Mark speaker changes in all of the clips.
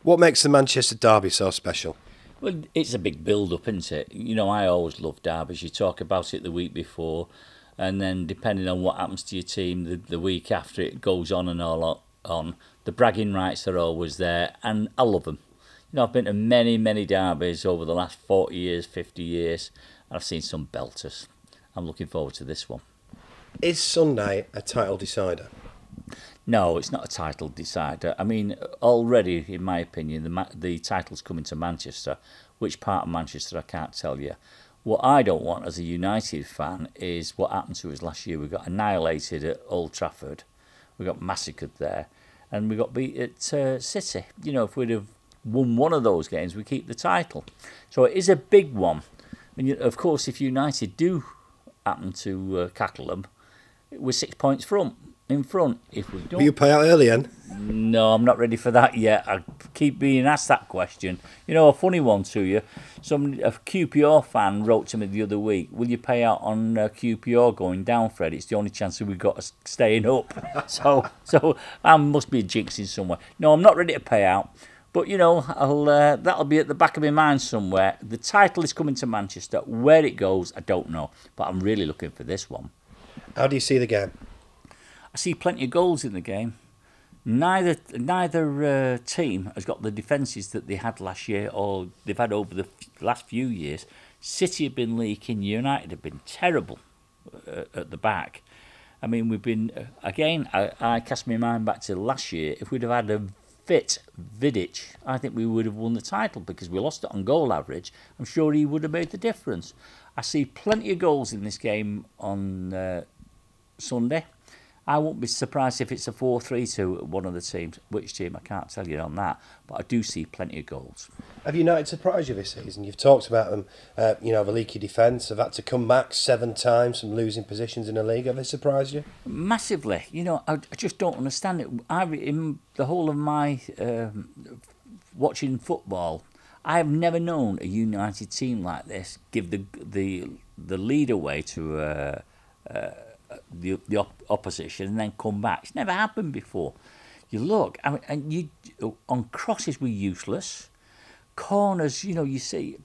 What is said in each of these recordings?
Speaker 1: What makes the Manchester derby so special?
Speaker 2: Well, it's a big build-up, isn't it? You know, I always love derbies. You talk about it the week before, and then depending on what happens to your team the week after, it goes on and on. The bragging rights are always there, and I love them. You know, I've been to many, many derbies over the last 40 years, 50 years, and I've seen some belters. I'm looking forward to this one.
Speaker 1: Is Sunday a title decider?
Speaker 2: No, it's not a title decider. I mean, already, in my opinion, the title's coming to Manchester. Which part of Manchester, I can't tell you. What I don't want as a United fan is what happened to us last year. We got annihilated at Old Trafford. We got massacred there. And we got beat at City. You know, if we'd have won one of those games, we keep the title. So it is a big one. And of course, if United do happen to cackle them, we're 6 points in front. If we don't,
Speaker 1: Will you pay out early then?
Speaker 2: No, I'm not ready for that yet. I keep being asked that question. You know, a funny one to you. A QPR fan wrote to me the other week, will you pay out on QPR going down, Fred? It's the only chance that we've got of staying up. so I must be jinxing somewhere. No, I'm not ready to pay out. But, you know, that'll be at the back of my mind somewhere. The title is coming to Manchester. Where it goes, I don't know. But I'm really looking for this one.
Speaker 1: How do you see the game?
Speaker 2: I see plenty of goals in the game. Neither team has got the defences that they had last year or they've had over the last few years. City have been leaking. United have been terrible at the back. I mean, we've been, again, I cast my mind back to last year. If we'd have had a fit Vidic, I think we would have won the title because we lost it on goal average. I'm sure he would have made the difference. I see plenty of goals in this game on Sunday. I won't be surprised if it's a 4-3 at one of the teams. Which team, I can't tell you on that. But I do see plenty of goals.
Speaker 1: Have United surprised you this season? You've talked about them, the leaky defence. Have had to come back 7 times from losing positions in the league. Have they surprised you?
Speaker 2: Massively. You know, I just don't understand it. In the whole of my watching football, I have never known a United team like this give the lead away to the opposition and then come back. It's never happened before. You look, I mean, and on crosses we're useless. Corners, you know, you see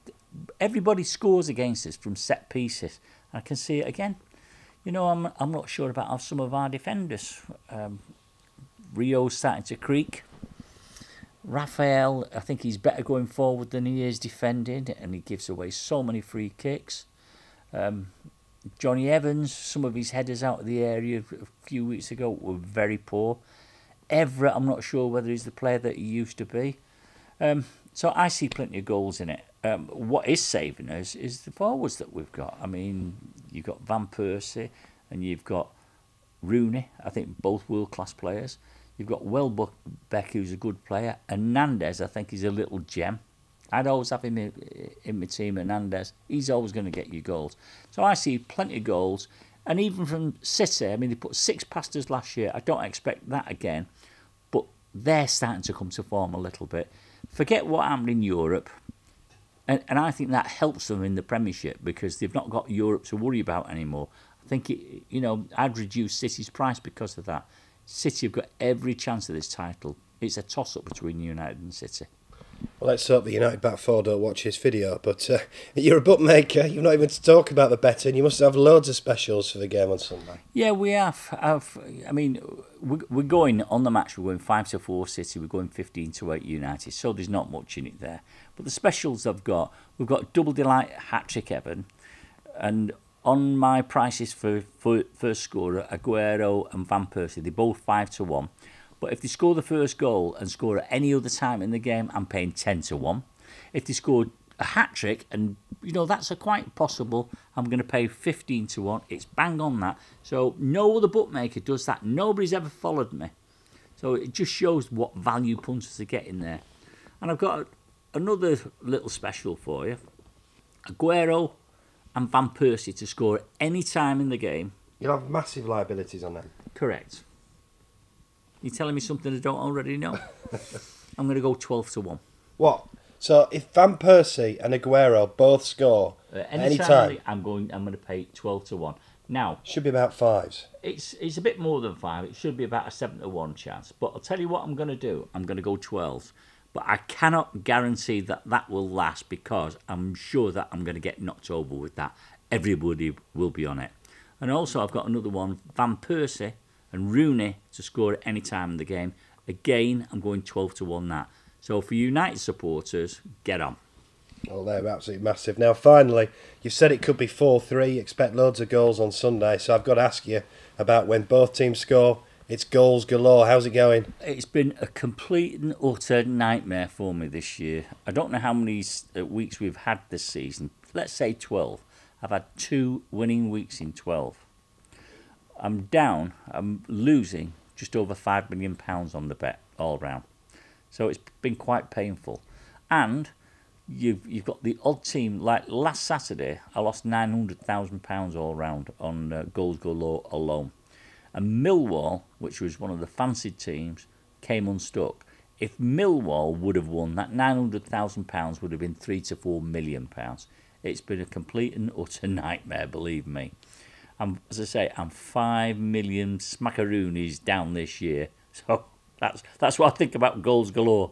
Speaker 2: everybody scores against us from set pieces. I can see it again. You know, I'm not sure about some of our defenders. Rio's starting to creak. Raphael, I think he's better going forward than he is defending, and he gives away so many free kicks. Johnny Evans, some of his headers out of the area a few weeks ago were very poor. Everett, I'm not sure whether he's the player that he used to be. So I see plenty of goals in it. What is saving us is the forwards that we've got. I mean, you've got Van Persie and you've got Rooney, I think both world-class players. You've got Welbeck, who's a good player. And Hernandez, I think, is a little gem. I'd always have him in my team, Hernandez. He's always going to get you goals. So I see plenty of goals. And even from City, I mean, they put 6 past us last year. I don't expect that again. But they're starting to come to form a little bit. Forget what happened in Europe. And I think that helps them in the Premiership because they've not got Europe to worry about anymore. I think, I'd reduce City's price because of that. City have got every chance of this title. It's a toss-up between United and City.
Speaker 1: Well, let's hope the United back four don't watch this video. But you're a bookmaker. You've not even to talk about the betting. You must have loads of specials for the game on Sunday.
Speaker 2: Yeah, we have. I mean, we're going on the match. We're going 5-4 City. We're going 15-8 United. So there's not much in it there. But the specials we've got double delight hat-trick Evan, and on my prices for first scorer, Aguero and Van Persie, they're both 5-1. But if they score the first goal and score at any other time in the game, I'm paying 10-1. If they score a hat-trick, and that's quite possible, I'm going to pay 15-1. It's bang on that. So no other bookmaker does that. Nobody's ever followed me. So it just shows what value punters are getting there. And I've got another little special for you. Aguero and Van Persie to score at any time in the game.
Speaker 1: You'll have massive liabilities on them.
Speaker 2: Correct. You're telling me something I don't already know? I'm going to go 12-1.
Speaker 1: What? So if Van Persie and Aguero both score any time,
Speaker 2: I'm going to pay 12-1. Now
Speaker 1: should be about 5s.
Speaker 2: It's a bit more than 5. It should be about a 7-1 chance. But I'll tell you what I'm going to do. I'm going to go 12. But I cannot guarantee that that will last because I'm sure that I'm going to get knocked over with that. Everybody will be on it. And also I've got another one, Van Persie and Rooney to score at any time in the game. Again, I'm going 12 to 1 that. So for United supporters, get on.
Speaker 1: Well, they're absolutely massive. Now, finally, you've said it could be 4-3. Expect loads of goals on Sunday. So I've got to ask you about when both teams score. It's goals galore. How's it going?
Speaker 2: It's been a complete and utter nightmare for me this year. I don't know how many weeks we've had this season. Let's say 12. I've had 2 winning weeks in 12. I'm losing just over £5 million on the bet all round. So it's been quite painful. And you've got the odd team, like last Saturday, I lost £900,000 all round on goals galore alone. And Millwall, which was one of the fancied teams, came unstuck. If Millwall would have won, that £900,000 would have been £3 to £4 million. It's been a complete and utter nightmare, believe me. As I say, I'm 5 million smackaroonies down this year. So that's what I think about goals galore.